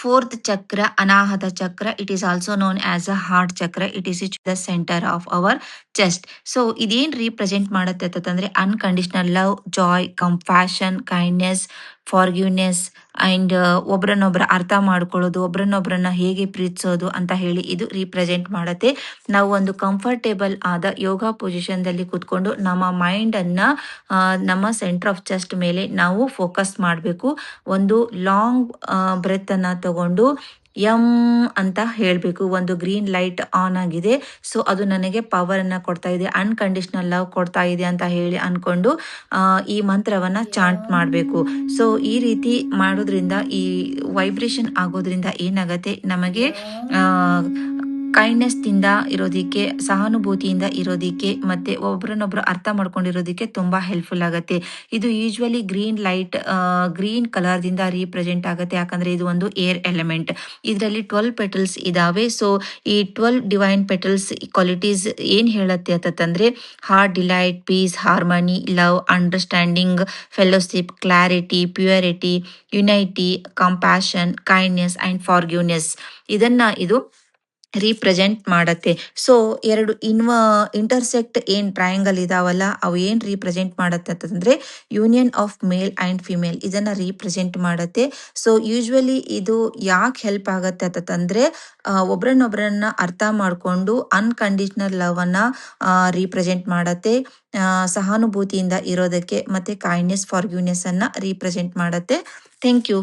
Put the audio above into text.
fourth chakra, Anahata chakra. It is also known as a heart chakra. It is situated the center of our chest. So ಇದೇನ್ represent ಮಾಡುತ್ತೆ ಅಂತಂದ್ರೆ unconditional love, joy, compassion, kindness, forgiveness and ಒಬ್ರನ್ನೊಬ್ರ ಅರ್ಥ ಮಾಡ್ಕೊಳ್ಳೋದು, ಒಬ್ರನ್ನೊಬ್ರನ್ನ ಹೇಗೆ ಪ್ರೀತಿಸೋದು ಅಂತ ಹೇಳಿ ಇದು ರೀಪ್ರೆಸೆಂಟ್ ಮಾಡುತ್ತೆ. ನಾವು ಒಂದು ಕಂಫರ್ಟೇಬಲ್ ಆದ ಯೋಗ ಪೊಸಿಷನ್ ದಲ್ಲಿ ಕೂತ್ಕೊಂಡು ನಮ್ಮ ಮೈಂಡ್ ಅನ್ನ ನಮ್ಮ ಸೆಂಟರ್ ಆಫ್ ಚೆಸ್ಟ್ ಮೇಲೆ ನಾವು ಫೋಕಸ್ ಮಾಡಬೇಕು. ಒಂದು ಲಾಂಗ್ ಬ್ರೆತ್ ಅನ್ನ ತಗೊಂಡು ಎಂ ಅಂತ ಹೇಳಬೇಕು. ಒಂದು ಗ್ರೀನ್ ಲೈಟ್ ಆನ್ ಆಗಿದೆ, ಸೊ ಅದು ನನಗೆ ಪವರ್ ಅನ್ನ ಕೊಡ್ತಾ ಇದೆ, ಅನ್ಕಂಡೀಷನಲ್ ಲವ್ ಕೊಡ್ತಾ ಇದೆ ಅಂತ ಹೇಳಿ ಅನ್ಕೊಂಡು ಈ ಮಂತ್ರವನ್ನ ಚಾಂಟ್ ಮಾಡಬೇಕು. ಸೊ ಈ ರೀತಿ ಮಾಡೋದ್ರಿಂದ, ಈ ವೈಬ್ರೇಷನ್ ಆಗೋದ್ರಿಂದ ಏನಾಗತ್ತೆ, ನಮಗೆ ಕೈಂಡ್ನೆಸ್ ದಿಂದ ಇರೋದಿಕ್ಕೆ, ಸಹಾನುಭೂತಿಯಿಂದ ಇರೋದಿಕ್ಕೆ, ಮತ್ತೆ ಒಬ್ರನ್ನೊಬ್ರು ಅರ್ಥ ಮಾಡ್ಕೊಂಡಿರೋದಿಕ್ಕೆ ತುಂಬಾ ಹೆಲ್ಪ್ಫುಲ್ ಆಗುತ್ತೆ. ಇದು usually green light, green colour ದಿಂದ ರೀಪ್ರೆಸೆಂಟ್ ಆಗುತ್ತೆ, ಯಾಕಂದ್ರೆ ಇದು ಒಂದು ಏರ್ ಎಲಿಮೆಂಟ್. ಇದರಲ್ಲಿ 12 ಪೆಟಲ್ಸ್ ಇದಾವೆ. ಸೊ ಈ 12 ಡಿವೈನ್ ಪೆಟಲ್ಸ್ ಕ್ವಾಲಿಟೀಸ್ ಏನ್ ಹೇಳತ್ತೆ ಅಂತಂದ್ರೆ heart delight, peace, harmony, love, understanding, fellowship, clarity, purity, unity, compassion, kindness and forgiveness ಇದನ್ನ ಇದು ರೀಪ್ರೆಸೆಂಟ್ ಮಾಡತ್ತೆ. ಸೊ ಎರಡು ಇಂಟರ್ಸೆಕ್ಟ್ ಏನ್ ಟ್ರಯಾಂಗಲ್ ಇದಾವಲ್ಲ, ಅವು ಏನ್ ರೀಪ್ರೆಸೆಂಟ್ ಮಾಡತ್ತೆ ಅಂತಂದ್ರೆ union of male and female ಇದನ್ನ ರೀಪ್ರೆಸೆಂಟ್ ಮಾಡತ್ತೆ. ಸೊ ಯೂಶ್ವಲಿ ಇದು ಯಾಕೆ ಹೆಲ್ಪ್ ಆಗತ್ತೆ ಅಂತಂದ್ರೆ ಒಬ್ರನ್ನೊಬ್ರನ್ನ ಅರ್ಥ ಮಾಡ್ಕೊಂಡು ಅನ್ಕಂಡೀಷನಲ್ ಲವ್ ಅನ್ನ ರೀಪ್ರೆಸೆಂಟ್ ಮಾಡತ್ತೆ, ಸಹಾನುಭೂತಿಯಿಂದ ಇರೋದಕ್ಕೆ, ಮತ್ತೆ ಕೈಂಡ್ನೆಸ್, ಫಾರ್ಗಿವ್ನೆಸ್ ಅನ್ನ ರೀಪ್ರೆಸೆಂಟ್ ಮಾಡತ್ತೆ. Thank you.